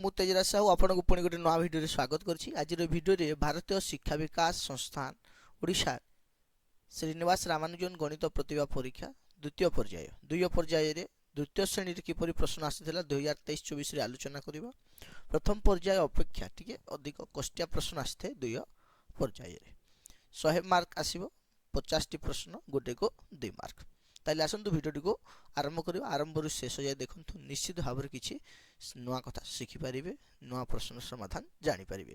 ମୁଁ ତେଜରାଜ ସାହୁ ଆପଣଙ୍କୁ ପୁଣି ଗୋଟେ ନୂଆ ଭିଡ଼ିଓରେ ସ୍ୱାଗତ କରୁଛି। ଆଜିର ଭିଡ଼ିଓରେ ଭାରତୀୟ ଶିକ୍ଷା ବିକାଶ ସଂସ୍ଥାନ ଓଡ଼ିଶା ଶ୍ରୀନିବାସ ରାମାନୁଜନ ଗଣିତ ପ୍ରତିଭା ପରୀକ୍ଷା ଦ୍ୱିତୀୟ ପର୍ଯ୍ୟାୟରେ ଦ୍ୱିତୀୟ ଶ୍ରେଣୀରେ କିପରି ପ୍ରଶ୍ନ ଆସିଥିଲା 2023-24ରେ ଆଲୋଚନା କରିବା। ପ୍ରଥମ ପର୍ଯ୍ୟାୟ ଅପେକ୍ଷା ଟିକେ ଅଧିକ କଷ୍ଟିଆ ପ୍ରଶ୍ନ ଆସିଥାଏ। ଦ୍ୱିତୀୟ ପର୍ଯ୍ୟାୟରେ 100 ମାର୍କ ଆସିବ, 50ଟି ପ୍ରଶ୍ନ, ଗୋଟେକୁ 2 ମାର୍କ। ତାହେଲେ ଆସନ୍ତୁ ଭିଡ଼ିଓଟିକୁ ଆରମ୍ଭ କରିବା। ଆରମ୍ଭରୁ ଶେଷ ଯାଏ ଦେଖନ୍ତୁ, ନିଶ୍ଚିତ ଭାବରେ କିଛି ନୂଆ କଥା ଶିଖିପାରିବେ, ନୂଆ ପ୍ରଶ୍ନର ସମାଧାନ ଜାଣିପାରିବେ।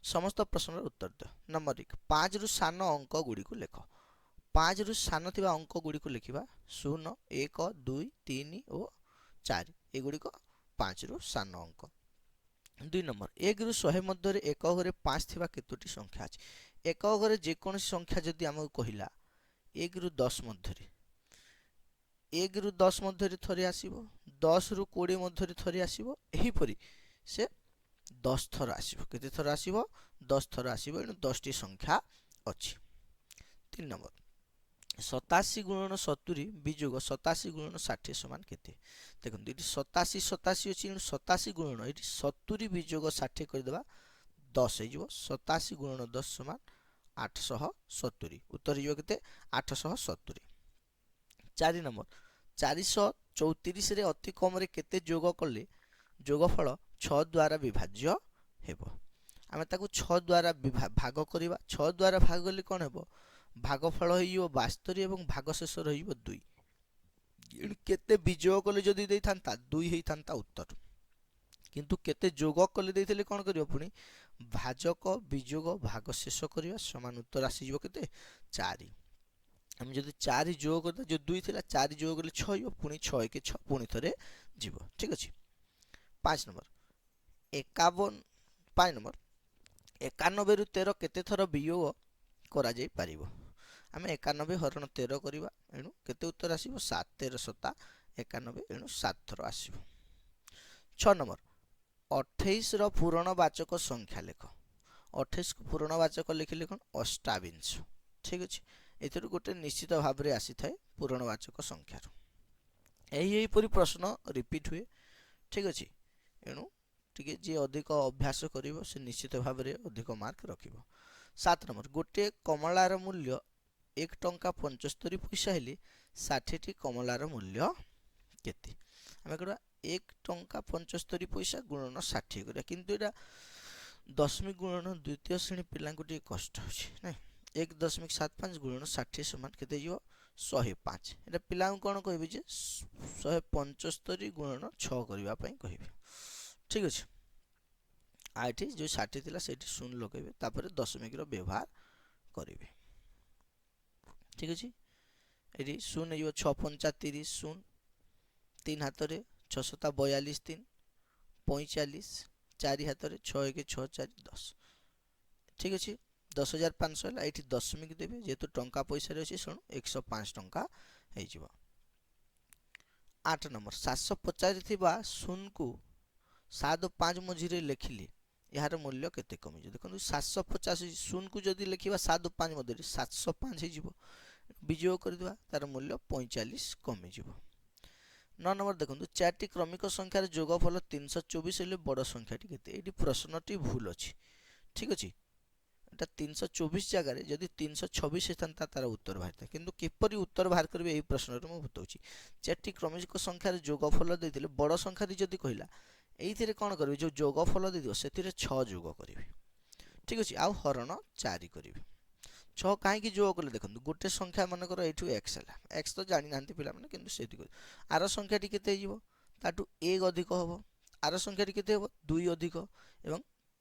ସମସ୍ତ ପ୍ରଶ୍ନର ଉତ୍ତର ଦିଅ। ନମ୍ବର 1, 5ରୁ ସାନ ଅଙ୍କ ଗୁଡ଼ିକୁ ଲେଖ। 5ରୁ ସାନ ଥିବା ଅଙ୍କ ଗୁଡ଼ିକୁ ଲେଖିବା 0, 1, 2, 3 ଓ 4। ଏଗୁଡ଼ିକ 5ରୁ ସାନ ଅଙ୍କ। 2 ନମ୍ବର, 1ରୁ 100 ମଧ୍ୟରେ ଏକ ଘରେ 5 ଥିବା କେତୋଟି ସଂଖ୍ୟା ଅଛି? ଏକ ଘରେ ଯେକୌଣସି ସଂଖ୍ୟା ଯଦି ଆମକୁ କହିଲା 1ରୁ 10 ମଧ୍ୟରେ, 1ରୁ 10 ମଧ୍ୟରେ ଥରେ ଆସିବ, 10ରୁ 20 ମଧ୍ୟରେ ଥରେ ଆସିବ, ଏହିପରି ସେ 10 ଥର ଆସିବ। କେତେ ଥର ଆସିବ? 10 ଥର ଆସିବ। ଏଣୁ 10ଟି ସଂଖ୍ୟା ଅଛି। 3 ନମ୍ବର, 87 ଗୁଣନ 70 ବିଯୋଗ 87 ଗୁଣନ 60 ସମାନ କେତେ? ଦେଖନ୍ତୁ, ଏଠି 87 87 ଅଛି, ଏଣୁ 87 ଗୁଣନ ଏଠି 70 ବିଯୋଗ 60 କରିଦେବା 10 ହେଇଯିବ। 87 ଗୁଣନ 10 ସମାନ 870। ଉତ୍ତର ହେଇଯିବ କେତେ? 870। 4 ନମ୍ବର, 434ରେ ଅତି କମରେ କେତେ ଯୋଗ କଲେ ଯୋଗଫଳ 6 ଦ୍ୱାରା ବିଭାଜ୍ୟ ହେବ? ଆମେ ତାକୁ 6 ଦ୍ୱାରା ଭାଗ କରିବା। 6 ଦ୍ୱାରା ଭାଗ କଲେ କ'ଣ ହେବ? ଭାଗଫଳ ହେଇଯିବ 72 ଏବଂ ଭାଗ ଶେଷ ରହିଯିବ 2। କେତେ ବିଯୋଗ କଲେ ଯଦି ଦେଇଥାନ୍ତା 2 ହେଇଥାନ୍ତା ଉତ୍ତର, କିନ୍ତୁ କେତେ ଯୋଗ କଲେ ଦେଇଥିଲେ କ'ଣ କରିବ? ପୁଣି ଭାଜକ ବିଯୋଗ ଭାଗ ଶେଷ କରିବା ସମାନ ଉତ୍ତର ଆସିଯିବ କେତେ? 4। ଆମେ ଯଦି 4 ଯୋଗ କରିଦେବା, ଯେଉଁ 2 ଥିଲା 4 ଯୋଗ କଲେ 6 ହେବ, ପୁଣି 6 × 6 ପୁଣି ଥରେ ଯିବ। ଠିକ୍ ଅଛି। 5 ନମ୍ବର, 91ରୁ 13 କେତେ ଥର ବିୟୋଗ କରାଯାଇପାରିବ? ଆମେ 91 ହରଣ 13 କରିବା, ଏଣୁ କେତେ ଉତ୍ତର ଆସିବ? 7। 13 7 91, ଏଣୁ 7 ଥର ଆସିବ। 6 ନମ୍ବର, 28ର ପୂରଣବାଚକ ସଂଖ୍ୟା ଲେଖ। 28କୁ ପୂରଣବାଚକ ଲେଖିଲେ କ'ଣ? ଅଷ୍ଟାବିଂଶ। ଠିକ୍ ଅଛି। ଏଥିରୁ ଗୋଟେ ନିଶ୍ଚିତ ଭାବରେ ଆସିଥାଏ ପୂରଣବାଚକ ସଂଖ୍ୟାରୁ। ଏହିପରି ପ୍ରଶ୍ନ ରିପିଟ୍ ହୁଏ। ଠିକ୍ ଅଛି। ଏଣୁ ଟିକେ ଯିଏ ଅଧିକ ଅଭ୍ୟାସ କରିବ ସେ ନିଶ୍ଚିତ ଭାବରେ ଅଧିକ ମାର୍କ ରଖିବ। 7 ନମ୍ବର, ଗୋଟିଏ କମଳାର ମୂଲ୍ୟ 1 ଟଙ୍କା 75 ପଇସା ହେଲେ 60ଟି କମଳାର ମୂଲ୍ୟ କେତେ? ଆମେ କରିବା 1 ଟଙ୍କା 75 ପଇସା ଗୁଣନ 60 କରିବା, କିନ୍ତୁ ଏଇଟା ଦଶମିକ ଗୁଣନ ଦ୍ୱିତୀୟ ଶ୍ରେଣୀ ପିଲାଙ୍କୁ ଟିକେ କଷ୍ଟ ହେଉଛି ନାଇଁ। 1.75 ଗୁଣନ 60 ସମାନ କେତେ ହେଇଯିବ? 105। ଏଇଟା ପିଲାଙ୍କୁ କ'ଣ କହିବେ ଯେ 175 ଗୁଣନ 6 କରିବା ପାଇଁ କହିବେ। ଠିକ୍ ଅଛି। ଆଉ ଏଠି ଯେଉଁ 60 ଥିଲା ସେଇଠି 0 ଲଗାଇବେ, ତାପରେ ଦଶମିକର ବ୍ୟବହାର କରିବେ। ଠିକ୍ ଅଛି। ଏଠି 0 ହେଇଯିବ 6 5 30, 0 3 ହାତରେ 6 7 42, 3 45, 4 ହାତରେ 6 1 6 4 10। ଠିକ୍ ଅଛି। 10,500 ହେଲା। ଏଇଠି ଦଶମିକ ଦେବେ, ଯେହେତୁ ଟଙ୍କା ପଇସାରେ ଅଛି, ଶୁଣ 105 ଟଙ୍କା ହେଇଯିବ। 8 ନମ୍ବର, 750 ଥିବା 0କୁ 7 ଓ 5 ମଝିରେ ଲେଖିଲେ ଏହାର ମୂଲ୍ୟ କେତେ କମିଯିବ? ଦେଖନ୍ତୁ 750 0କୁ ଯଦି ଲେଖିବା 7 ଓ 5 ମଧ୍ୟରେ 705 ହେଇଯିବ। ବିଯୋଗ କରିଦେବା, ତାର ମୂଲ୍ୟ 45 କମିଯିବ। 9 ନମ୍ବର ଦେଖନ୍ତୁ, 4ଟି କ୍ରମିକ ସଂଖ୍ୟାର ଯୋଗଫଳ 324 ହେଲେ ବଡ଼ ସଂଖ୍ୟାଟି କେତେ? ଏଇଠି ପ୍ରଶ୍ନଟି ଭୁଲ ଅଛି। ଠିକ୍ ଅଛି। এটা 324 ଜାଗାରେ ଯଦି 326 ହେଇଥାନ୍ତା ତାର ଉତ୍ତର ବାହାରିଥାଏ, କିନ୍ତୁ କିପରି ଉତ୍ତର ବାହାର କରିବେ ଏହି ପ୍ରଶ୍ନରେ ମୁଁ ବତାଉଛି। 4ଟି କ୍ରମିକ ସଂଖ୍ୟାର ଯୋଗଫଳ ଦେଇଥିଲେ ବଡ଼ ସଂଖ୍ୟାଟି ଯଦି କହିଲା, ଏଇଥିରେ କ'ଣ କରିବେ? ଯେଉଁ ଯୋଗଫଳ ଦେଇଥିବ ସେଥିରେ 6 ଯୋଗ କରିବେ। ଠିକ୍ ଅଛି। ଆଉ ହରଣ 4 କରିବେ। 6 କାହିଁକି ଯୋଗ କଲେ? ଦେଖନ୍ତୁ, ଗୋଟେ ସଂଖ୍ୟା ମନେକର ଏଇଠୁ x ହେଲା, x ତ ଜାଣିନାହାନ୍ତି ପିଲାମାନେ, କିନ୍ତୁ ସେଠି ଆର ସଂଖ୍ୟାଟି କେତେ ହେଇଯିବ? ତାଠୁ 1 ଅଧିକ ହେବ। ଆର ସଂଖ୍ୟାଟି କେତେ ହେବ? 2 ଅଧିକ, ଏବଂ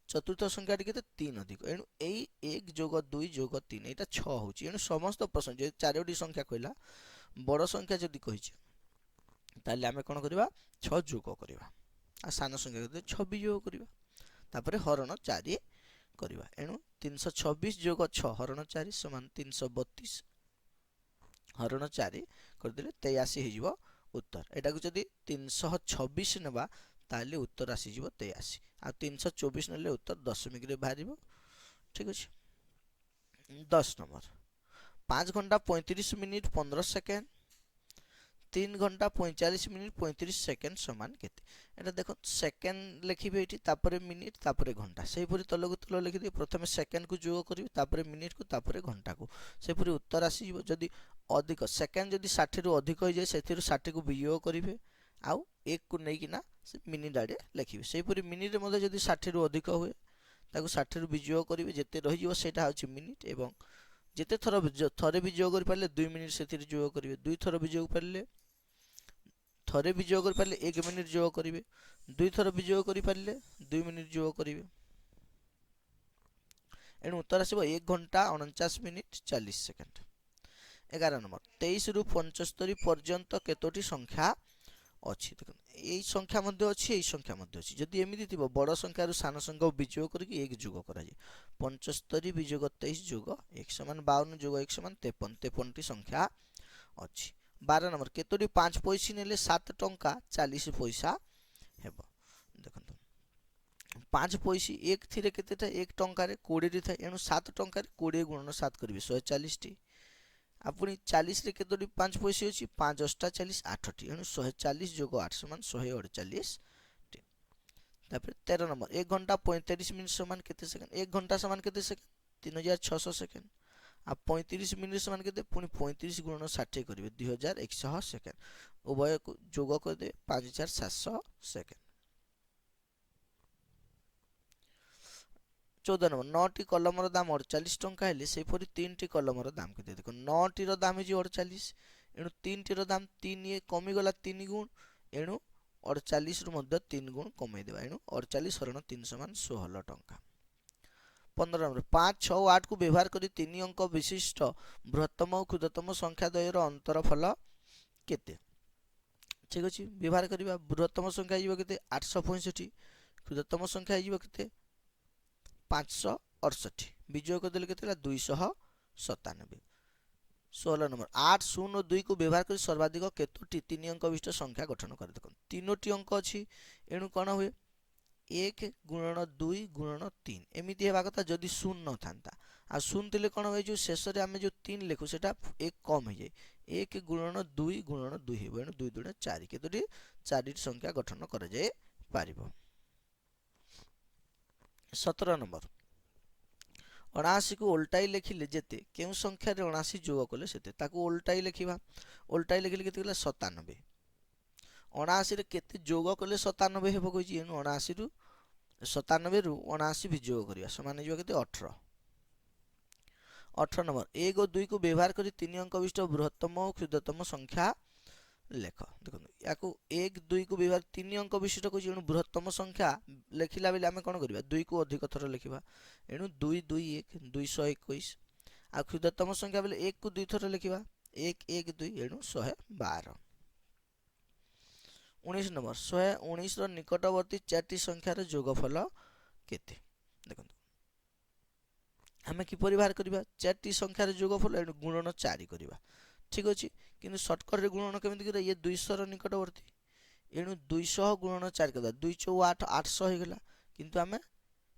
ଚତୁର୍ଥ ସଂଖ୍ୟାଟି କେତେ? 3 ଅଧିକ। ଏଣୁ ଏଇ 1 + 2 + 3 ଏଇଟା 6 ହେଉଛି। ଏଣୁ ସମସ୍ତ ପ୍ରଶ୍ନ ଯଦି 4ଟି ସଂଖ୍ୟା କହିଲା, ବଡ଼ ସଂଖ୍ୟା ଯଦି କହିଛି, ତାହେଲେ ଆମେ କ'ଣ କରିବା? 6 ଯୋଗ କରିବା। ଆଉ ସାନ ସଂଖ୍ୟା କେତେ? 6 ବିଯୋଗ କରିବା। ତାପରେ ହରଣ 4 କରିବା। ଏଣୁ 326 + 6 ହରଣ 4 ସମାନ 332 ହରଣ 4 କରିଦେଲେ 83 ହେଇଯିବ ଉତ୍ତର। ଏଟାକୁ ଯଦି 326 ନେବା ତାହେଲେ ଉତ୍ତର ଆସିଯିବ 83। ଆଉ 324 ନେଲେ ଉତ୍ତର ଦଶମିକରେ ବାହାରିବ। ଠିକ୍ ଅଛି। 10 ନମ୍ବର, 5 ଘଣ୍ଟା 35 ମିନିଟ୍ 15 ସେକେଣ୍ଡ 3 घंटा 45 मिनिट 35 सेकेंड समान केते एटा देखो सेकेंड लिखिबे एठी तापरे मिनिट तापरे घंटा सेहीपरि तलकु तल लिखिदिए प्रथमे सेकेंड को जोग करिवे तापरे मिनिट को तापरे घंटा को सेहीपरि उत्तर आसी जिवो जदि अधिक सेकेंड जदि 60 रु अधिक हो जाय सेथिरु 60 को वियोग करिवे आउ 1 को नै किना से मिनिट आडे लिखिबे सेहीपरि मिनिट रे मध्ये जदि 60 रु अधिक हुए ताकु 60 रु वियोग करिवे जेते रहि जिवो सेटा होछि मिनिट एवं जेते थरे वियोग करि पारले 2 मिनिट सेथिरे जोग करिवे दुई थर वियोग पारले थरे वियोग करि पारले 1 मिनिट जोग करिवे दुई थर वियोग करि पारले 2 मिनिट जोग करिवे एणु उत्तर आसीबो 1 घंटा 49 मिनिट 40 सेकेंड 11 नंबर 23 रु 75 पर्यंत केतोटी संख्या अछि देखो एई संख्या मध्ये अछि एई संख्या मध्ये अछि जदि एमिति थिबो बड़ संख्या रु सान संख्या वियोग करिकि 1 जोग करा जे 75 वियोग 23 जोग 1 समान 52 जोग 1 समान 53 53 टी संख्या अछि 12 नंबर केतोटी 5 पैसा नेले 7 टंका 40 पैसा हेबो देखंतु 5 पैसा 1 थिरे केतेटा 1 टंका रे 20 टी थाए एनु 7 टंका रे 20 गुणन 7 करिवे 140 टी आपुनी 40 रे केतोटी 5 पैसा अछि 5 अष्टा 40 8 टी एनु 140 जोग 8 समान 148 टी तापर 13 नंबर 1 घंटा 45 मिनिट समान केते सेकेंड 1 घंटा समान केते सेकेंड 3600 सेकेंड आ 35 मिनिट समान केते पुनी 35 गुणन 60 करिवे 2100 सेकेंड उभय को जोग कर दे 5700 सेकेंड 14 नंबर 9 टी कलमर दाम 48 टंका हेले सेपरि 3 टी कलमर दाम केते देखो 9 टी रो दाम जे 48 एनु 3 टी रो दाम 3 ये कमी गला 3 गुण एनु 48 रु मध्ये 3 गुण कमै देबा एनु 48 हरण 3 समान 16 टंका 15 नंबर 5 6 8 को व्यवहार करी 3 अंक विशिष्ट बृहत्तम और क्षुद्रतम संख्या द्वयर अंतरफल केते ठीक अछि व्यवहार करिबा बृहत्तम संख्या आइबो केते 865 क्षुद्रतम संख्या आइबो केते 568 विजय कर देले केते 297 16 नंबर 8 0 2 को व्यवहार कर सर्वाधिक केतोटी 3 अंक विशिष्ट संख्या गठन करे देखो तीनोटी अंक अछि एनु कोन हुए 1 गुणन 2 गुणन 3 एमिति हेबा कथा जदि शून्य न थांता आ शून्य तिले कोन होय जो शेष रे हमें जो 3 लिखु सेटा 1 कम हो जाय 1 गुणन 2 गुणन 2 हेबो एनु 2 2 4 केतोटी 4 संख्या गठन करे जाय पारिबो 17 नंबर 79 को उल्टाई लिखिले जेते केउ संख्या रे 79 जोग कले सेते ताको उल्टाई लिखिबा उल्टाई लिखिले केते गला 97 79 रे केते जोग कले 97 हेबो कहि एनु 79 रु 97 रु 79 भी जोग करिया समान जो केते 18 18 नंबर 1 और 2 को व्यवहार करी 3 अंक विशिष्ट बृहत्तम और क्षुद्रतम संख्या लेख देखो याको 1 2 को व्यवहार 3 अंक विशिष्ट को जेनु बृहत्तम संख्या लेखिला बेले आमे कोन करिबा 2 को अधिक थर लिखिबा एनु 2 2 1 221 आ क्षुद्रतम संख्या बेले 1 को 2 थर लिखिबा 1 1 2 एनु 112 19 नंबर 119 रो निकटवर्ती 4 टी संख्या रो जोगफल केते देखो आमे कि परिवार करिबा 4 टी संख्या रो जोगफल एनु गुणन 4 करिबा ठीक अछि किंतु शॉर्टकट रे गुणन केमिति करिया ये 200 रो निकटवर्ती एनु 200 गुणन 4 कदा 2 4 8 800 हे गेला किंतु आमे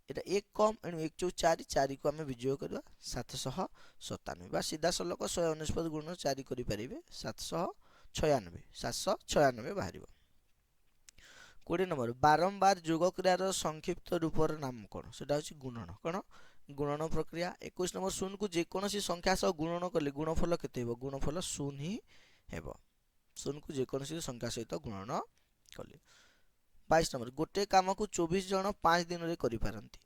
एटा 1 कम एनु 1 4 4 4 को आमे विजय करबा 797 बा सीधा सलक 149 गुणन 4 करि परिबे 796 796 बाहरिबो 20 नंबर बारंबार जोग क्रियार संक्षिप्त रूपर नाम कोन सेटा होछि गुणन कोन गुणन प्रक्रिया 21 नंबर शून्य को जे कोनोसी संख्या सह गुणन करले गुणफल केते हेबो गुणफल शून्य ही हेबो शून्य को जे कोनोसी संख्या सहित गुणन करले 22 नंबर गोटे काम को 24 जन 5 दिन रे करि पारंती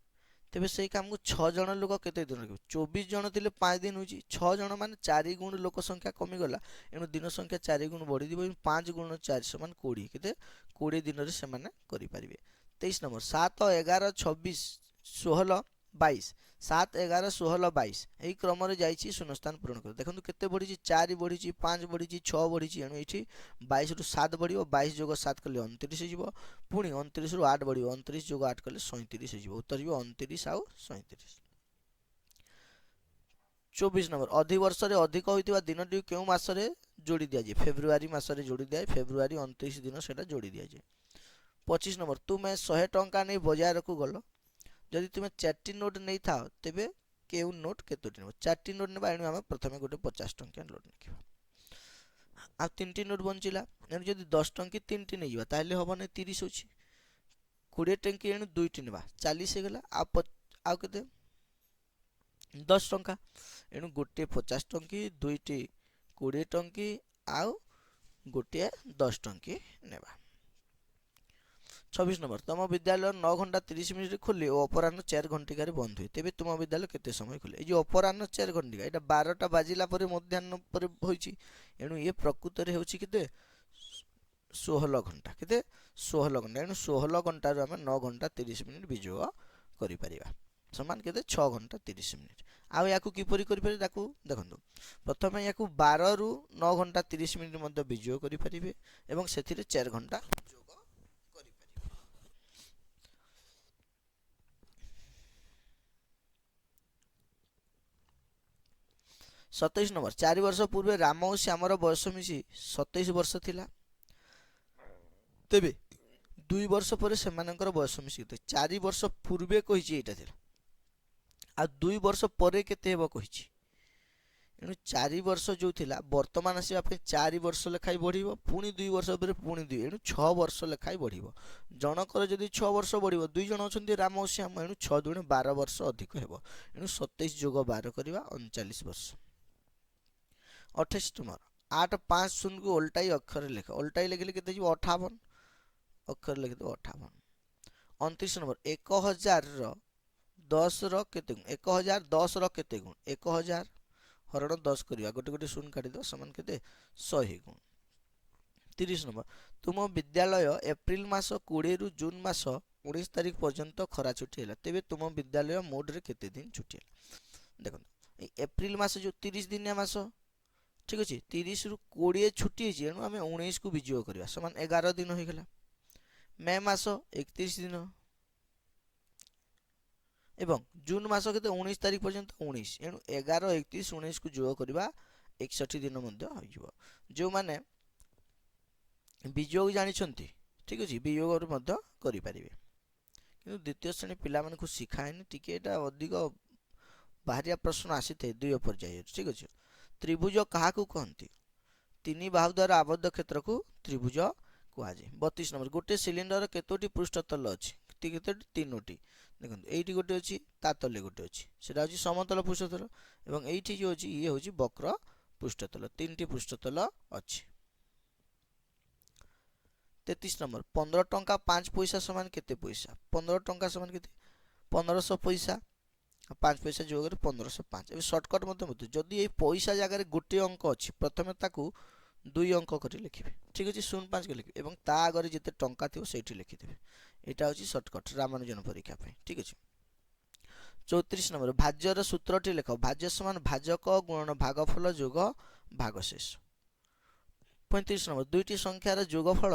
तेबे सेही काम को 6 जन लोक केते दिन रे 24 जन थिले 5 दिन होची 6 जन माने 4 गुण लोक संख्या कमी गला एनु दिन संख्या 4 गुण बढ़ी दिबो 5 गुण 4 समान 20 केते 20 दिन रे से माने करि पारिबे 23 नंबर 7 11 26 16 22 7 11 16 22 एही क्रम रे जाईची शून्यस्थान पूरण कर देखंतु केते बढ़ीची 4 बढ़ीची 5 बढ़ीची 6 बढ़ीची एनु एठी 22 रु 7 बढ़ियो 22 जोग 7 कले 29 जिवो पुनी 29 रु 8 बढ़ियो 29 जोग 8 कले 37 जिवो उत्तर जिवो 29 आउ 37 24 नंबर अधि वर्ष रे अधिक होइतिबा दिनटी केउ मास रे जोड़ी दिया जे फेब्रुआरी मास रे जोड़ी दिया फेब्रुआरी 29 दिन सेटा जोड़ी दिया जे 25 नंबर तुमे 100 टंका नै बाजार को गलो जदि तुमे 4टी नोट नै थाओ तेबे केउ नोट केतोटी नेबो 4टी नोट नेबा एनु हम प्रथमे गोटे 50 टंका नोट निखिबा आ 3टी नोट बंचिला एणु जदि 10 टंकी 3टी नहीं जिबा ताले हबो नै 30 होची 20 टंकी एणु 2टी नेबा 40 हे गेला आ केते 10 टंका एणु गोटे 50 टंकी 2टी 20 टंकी आउ गोटे 10 टंकी नेबा। 26 नंबर तुम विद्यालय 9 घंटा 30 मिनिट खोले और अपराह्न 4 घंटिकार बंद हुए तेबे तुम विद्यालय केते समय खोले ये अपराह्न 4 घंटिका एटा 12टा बाजिला परे मध्याह्न परे होईची एणु ये प्रकृत रे होची केते 16 घंटा केते 16 घंटा एणु 16 घंटा रो हम 9 घंटा 30 मिनिट विजोग करि परिबा समान केते 6 घंटा 30 मिनिट आ याकू किपरि करि पारे ताकू देखंतु प्रथम याकू 12 रु 9 घंटा 30 मिनिट मध्ये विजोग करि परिबे एवं सेथिरे 4 घंटा 27 नंबर 4 वर्ष पूर्वे राम और श्यामर बयस मिसी 27 वर्ष थिला तेबे 2 वर्ष पर सेमानकर बयस मिसी 4 वर्ष पूर्वे कहिछि एटा थिला आ 2 वर्ष पर केते हेबो कहिछि एनु 4 वर्ष जो थिला वर्तमान आसीबा पे 4 वर्ष लेखाई बढ़िबो पुनी 2 वर्ष पर पुनी 2 एनु 6 वर्ष लेखाई बढ़िबो जनकर जदि 6 वर्ष बढ़िबो 2 जण अछंती राम और श्याम एनु 6 दुणे 12 वर्ष अधिक हेबो एनु 27 जोग 12 करबा 39 वर्ष। 28 नंबर 8 5 शून्य को उल्टाई अक्षर लिख उल्टाई लिखले केते जिवो 58 अक्षर लिख दो 58। 29 नंबर 1000 रो 10 रो केते गुण 1010 रो केते गुण 1000 हरण 10 करिया गोटे गोटे शून्य काटी दो समान केते 100 गुण। 30 नंबर तुम विद्यालय एप्रिल मास 20 रु जून मास 19 तारिख पर्यंत खरा छुट्टी हैला तेबे तुम विद्यालय मोड रे केते दिन छुट्टी हैला देखो एप्रिल मास जो 30 दिनिया मास ठीक अच्छे 30 रु 20 छुट्टी है एणु आम 19 को विजोग करवा समान 11 दिन हो गला मे मास 31 दिन एवं जून मास के 19 तारिख पर्यंत 19 एणु 11 31 19 को जोग करवा 61 दिन हो जो माने विजोग जानी ठीक अच्छे विजोग करें कि द्वितीय श्रेणी पिला को शिखाएनि टिके अधिक बाहरिया प्रश्न आसी थे 2 पर्याय ठीक अच्छे। त्रिभुज क्या कहती 3 बाहु द्वारा आबद्ध क्षेत्र को त्रिभुज कहुए। 32 नंबर गोटे सिलिंडर केतोटी पृष्ठतल अच्छी 3टी देखो ये गोटे अच्छी ता तले गोटे अच्छी सेटा होची समतल पृष्ठतल एवं एठी जो अच्छी ये होची वक्र पृष्ठतल 3टी पृष्ठतल अच्छी। 33 नंबर 15 टंका 5 पैसा समान केते पैसा 15 टंका समान केते 1500 पैसा 5 पैसा जोग 1505 ए शॉर्टकट मत जदि ये पैसा जगह गोटे अंक अच्छी प्रथम ताकू 2 अंक कर लिखे ठीक अच्छे 05 के लिखे और ता आगे जिते टंका थी से लिखिदेवे यहाँ हूँ शॉर्टकट रामानुजन परीक्षा ठीक अच्छे। 34 नंबर भाज्यर सूत्रटी लेख भाज्य समान भाजक गुणन भागफल जोग भागशेष। 35 नंबर 2टी संख्यार जोगफल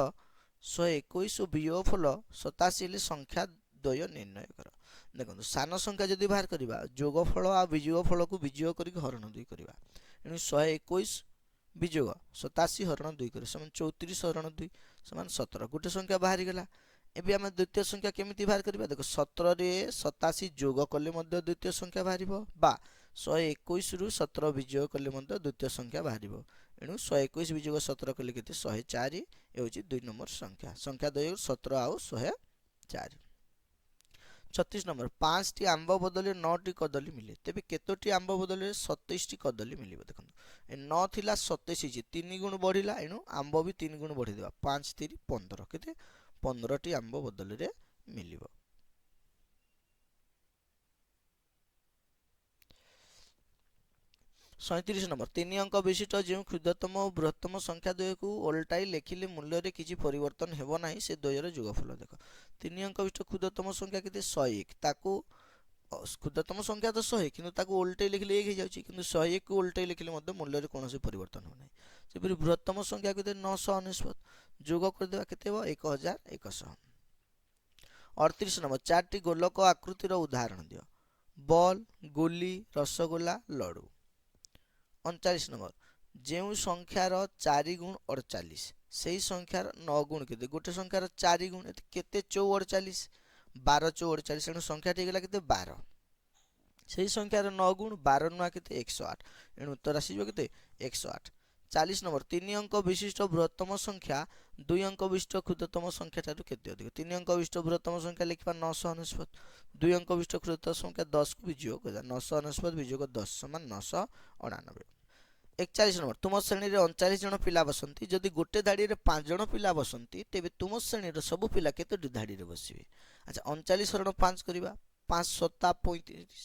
121 और वियोगफल 87 संख्या द्वय निर्णय कर देखो सान संख्या जदि बाहर करवा जोगफल आ विजोगफल को विजोग कर हरण 2 करवा एणु 121 विजोग 87 हरण 2 कर समान 34 हरण 2 समान 17 गोटे संख्या बाहरी गला एबे हम द्वितीय संख्या केमिति बाहर करबा देखो 17 रे 87 जोग कले मध्य द्वितीय संख्या बाहरिबो बा 121 रु 17 विजोग कले मध्य द्वितीय संख्या बाहरिबो एणु 121 विजोग 17 कले केते 104 ए होची 2 नंबर संख्या संख्या 2 17 आउ 104। 36 नंबर 5 टी आंब बदले 9 टी कदली मिले तेबे केतोटी आंब बदले 27 टी कदली मिलिबो देखो ए 9 थिला 27 3 गुण बढ़िला एणु आंब भी 3 गुण बढ़ी देबा 5 3 15 केते 15 टी आंब बदले रे मिलिबो। 37 नंबर 3 अंक विशिष्ट जो क्षुद्रतम और बृहत्तम संख्या द्वय को ओल्टाई लेखिले मूल्य रे किछि परिवर्तन हेबो नाही से द्वयर जोगफल देखो 3 अंक विशिष्ट क्षुद्रतम संख्या केते 101 ताकू क्षुद्रतम संख्या तो 100 किंतु ताकू ओल्टाई लिखिले 1 हो जाउची किंतु 101 को ओल्टाई लिखिले मध्य मूल्य रे कोनोसी परिवर्तन हो नाही सेपरि बृहत्तम संख्या केते 999 जोग कर देबा केते हो 1100। 38 नंबर 4 टी गोलक आकृतिर उदाहरण दियो बॉल गोली रसगोला लड्डू। 39 नंबर जो संख्यार 4 गुण 48 से संख्यार 9 गुण केते गोटे संख्यार 4 गुण केते 44 12 44 एणु संख्याटी गला केते 12 से संख्यार 9 गुण 12 नुआ केते 108 एणु उत्तर आसीबो केते 108। 40 नंबर 3 अंक विशिष्ट बृहत्तम संख्या 2 अंक विशिष्ट क्षुद्रतम संख्या ठारू केते अधिक 3 अंक विशिष्ट बृहत्तम संख्या लिखिबा 999 2 अंक विशिष्ट क्षुद्रतम संख्या 10 को विजोग करबा 999 विजोग 10 समान 999 41 नंबर तुम श्रेणी रे 39 जन पिला बसंती जदि गोटे धाड़ी रे 5 जन पिला बसंती तेबे तुम श्रेणी रे सब पिला केते धाड़ी रे बसिबे अच्छा 39 हरण 5 करबा 5 7 35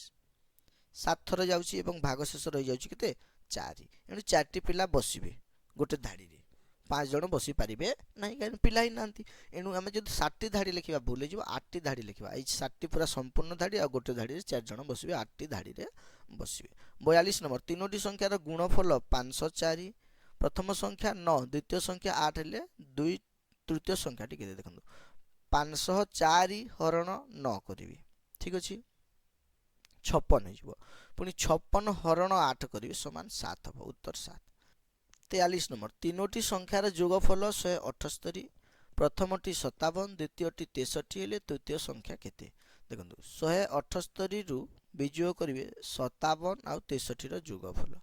7 थर जाउची एवं भाग शेष रही जाउची केते 4 एनु 4 टी पिला बसिबे गोटे धाड़ी रे 5 जन बसी पारिबे नाही कारण पिला ही नांती एनु हम जदि 60 टी धाड़ी लिखिबा भूल जिवो 8 टी धाड़ी लिखिबा ए 60 टी पूरा संपूर्ण धाड़ी आ गोटे धाड़ी रे 4 जन बसिबे 8 टी धाड़ी रे बसिबे 42 नंबर तीनोटी संख्यार गुणफल 504 प्रथम संख्या 9 द्वितीय संख्या 8 हेले दुई तृतीय संख्या टी केते देखंतु 504 हरण 9 करिवि ठीक अछि 56 हिजबो पुनी 56 हरण 8 करिवि समान 7 हबो उत्तर 7 43 नंबर तीनोटी संख्यार जोगफल 178 प्रथमटी 57 द्वितीयटी 63 हेले तृतीय संख्या केते देखंतु 178 रु विजोग करिवे 57 आ 63 रो जोगफल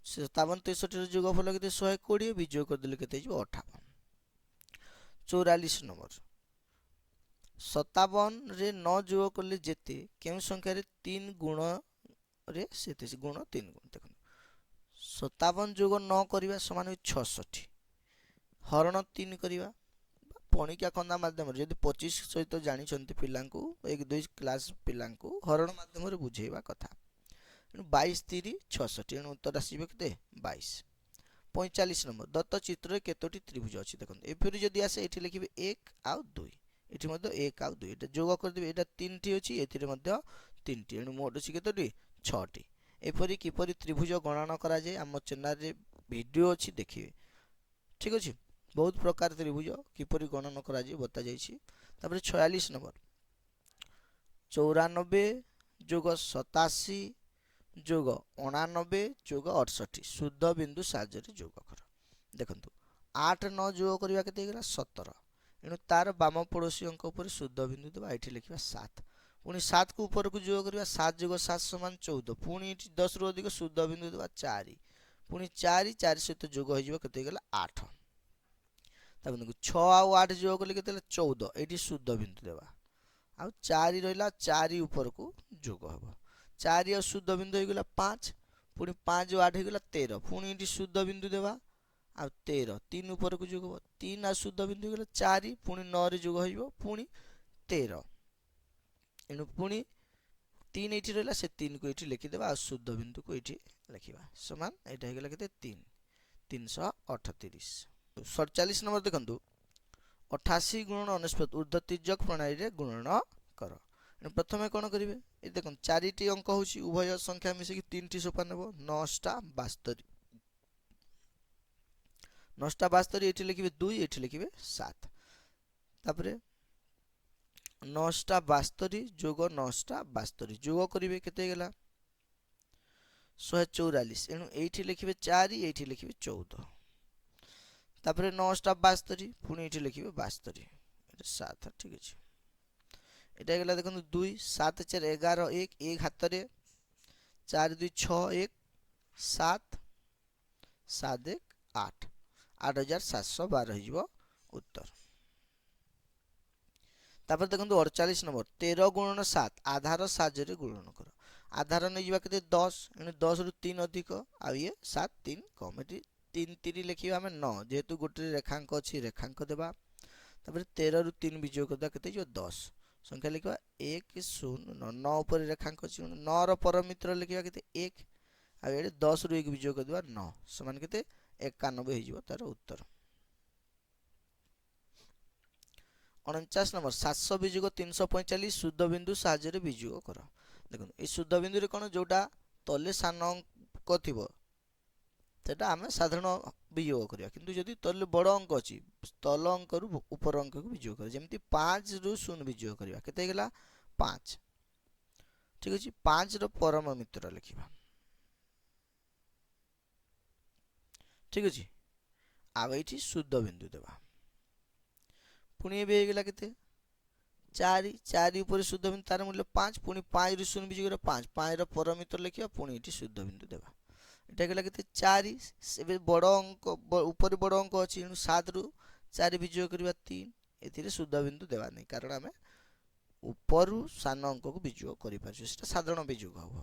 57 63 रो जोगफल केते 120 विजोग कर देले केते हिजबो 58 44 नंबर 57 रे 9 जोग करले जेते केउ संख्या रे 3 गुण रे सेते गुण 3 गुण देखंतु 57 जोग 9 करिवा समान 66 हरण 3 करिवा पणिका खंदा माध्यम जदि 25 सहित जानी छंती पिलांकु 1 2 क्लास पिलांकु हरण माध्यम रे बुझेइबा कथा 22 3 66 एनु उत्तर आसीबे केते 22 45 नंबर दत्त चित्र रे केतोटी त्रिभुज अछि देखन एफिर जदि आसे एठी लिखिबे 1 आ 2 एठी मध्ये 1 आ 2 एटा जोग कर देबे एटा 3 टी अछि एथिरे मध्ये 3 टी एनु मोड अछि केतोटी 6 टी एपरि किपरि त्रिभुज गणना करा जाय हम चैनल रे वीडियो अछि देखिबे ठीक अछि बहुत प्रकार त्रिभुज किपरि गणना करा जाय बता जायछि तापर 46 नंबर 94 जोग 87 जोग 89 जोग 68 शुद्ध बिंदु साहाय्य रे जोग कर देखंतु 8 9 जोग करबा केते गेला 17 एनु तार बाम पड़ोसी अंक ऊपर शुद्ध बिंदु देबा एठी लिखिबा 7 पुनी 7 को ऊपर को जोग करबा 7 जोग 7 समान 14 पुनी 10 रु अधिक शुद्ध बिंदु देबा 4 पुनी 4 4 सहित जोग हो जिवो केते गेला 8 तब देखो 6 आ 8 जोग करले केते 14 एठी शुद्ध बिंदु देबा आ 4 रहिला 4 ऊपर को जोग हबो 4 आ शुद्ध बिंदु हो गेला 5 पुनी 5 8 हो गेला 13 पुनी एठी शुद्ध बिंदु देबा आ 13 3 ऊपर को जोग हबो 3 आ शुद्ध बिंदु हो गेला 4 पुनी 9 रे जोग होइबो पुनी 13 एनु पुनी 3 एठी रहला से 3 को एठी लिखि देबा आ शुद्ध बिंदु को एठी लिखिबा समान एटा हे गेला केते 3 338 47 नंबर देखंतु 88 गुणन 99 ऊर्ध्व तिर्यक प्रणाली रे गुणन कर एनु प्रथमे कोन करिवे ए देखन 4 टी अंक होछि उभय संख्या मिसे कि 3 टी सोपान नेबो 9 टा 72 9 टा 72 एठी लिखिबे 2 एठी लिखिबे 7 तापरे 9 टा 72 जोग 9 टा 72 जोग करिवे केते गेला 144 एनु एठी लिखिबे 4 एठी लिखिबे 14 तापरे 9 टा 72 पुनी एठी लिखिबे 72 एटा 7 ठीक अछि एटा गेला देखन 2 7 4 11 1 1 हाथ रे 4 2 6 1 7 7 1 8 8712 हिजबो उत्तर तापर देखंतु 48 नंबर 13 गुणन 7 आधार साहाय्य रे गुणन कर आधार नै जिबा केते 10 एनु 10 रु 3 अधिक आ ये 7 3 कम एटी 3 3 लिखिबा हम 9 जेहेतु गोटे रेखांक अछि रेखांक देबा तापर 13 रु 3 विजोग करदा केते जो 10 संख्या लिखबा 1 0 9 9 ऊपर रेखांक अछि 9 रो परमित्र लिखिबा केते 1 आ एडे 10 रु 1 विजोग करदा 9 समान केते 91 हिजबो तार उत्तर 49 नंबर 700 विजोग 345 शुद्ध बिंदु साहाय्य रे विजोग कर देखो ए शुद्ध बिंदु रे कोन जोटा तले सान अंक थिबो सेटा आमे साधारण विजोग करिया किंतु जदि तले बड़ अंक अछि तल अंक रु ऊपर अंक को विजोग कर जेमति 5 रु 0 विजोग करिया केते गेला 5 ठीक अछि 5 रो परम मित्र लिखिबा ठीक अछि आब एठी शुद्ध बिंदु देबा पुनी बे गेला केते 4 4 ऊपर शुद्ध बिंदु तार मूल्य 5 पुनी 5 रु 0 विजोग 5 5 रो परमित्र लिखिबा पुनी एठी शुद्ध बिंदु देबा এটা গলা কেতে 4 ଏବେ ବଡ଼ ଅଙ୍କ ଉପରେ ବଡ଼ ଅଙ୍କ ଅଛି ଏଣୁ 7 ରୁ 4 ବିଯୋଗ କରିବା 3 ଏଥିରେ ଶୁଦ୍ଧ ବିନ୍ଦୁ ଦେବା ନାହିଁ କାରଣ ଆମେ ଉପରୁ ସାନ ଅଙ୍କକୁ ବିଯୋଗ କରିପାରୁଛୁ ସେଟା ସାଧାରଣ ବିଯୋଗ ହବ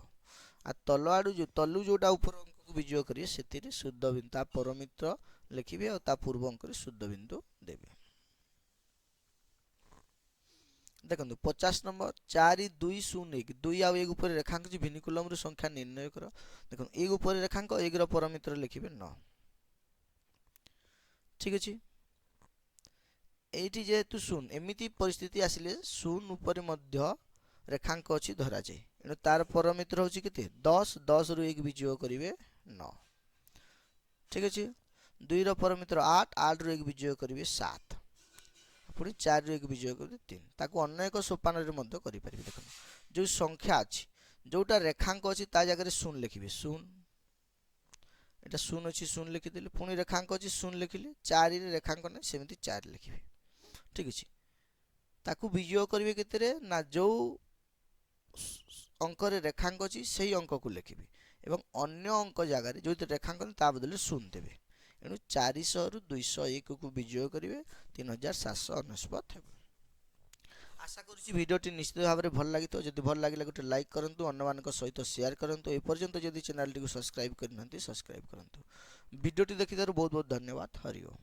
आ तल आड़ू जो तलू जोटा ऊपर अंक को विजोग करिए से शुद्ध बिंदु ता परमित्र लिखिबे और ता पूर्व अंक रे शुद्ध बिंदु देबे देखंतु 50 नंबर 4 2 0 1 2 आ 1 ऊपर रेखांक जी भिन्निकुलम रो संख्या निर्णय करो देखो 1 ऊपर रेखांक 1 रो परमित्र लिखिबे 9 ठीक अछि एठी जेतु शून्य एमिति परिस्थिति आसिले शून्य ऊपर मध्य रेखांक अछि धरा जाय एनु तार परमित्र होछि केते 10 10 रु 1 विजोग करिवे 9 ठीक अछि 2 रो परमित्र 8 8 रु 1 विजोग करिवे 7 पुणी 4 रु 1 विजोग करिवे 3 ताको अन्य एक सोपान रे मध्य करि परिबे देखो जो संख्या अछि जोटा रेखांक अछि ता जगह रे 0 लिखिबे 0 एटा 0 अछि 0 लिखि देले पुणी रेखांक अछि 0 लिखिले 4 रे रेखांक नै सेमिति 4 लिखिबे ठीक अछि ताकू विजोग करिवे केते रे ना जो अंक रे रेखांक अछि सेही अंक को लिखिबे एवं अन्य अंक जगह रे जो रेखांक ता बदले 0 देबे एनु 400 रु 201 को विजोग करिवे 3799 हेबे आशा करूची भिडियोटी निश्चित भाव में भल लगी जदि भल लगे गोटे लाइक करंतु अन्य मान सहित शेयर करंतु ए पर्यंत जदि चैनल टी को सब्सक्राइब करनंती सब्सक्राइब करंतु वीडियोटी देखिदार बहुत बहुत धन्यवाद हरि ओम।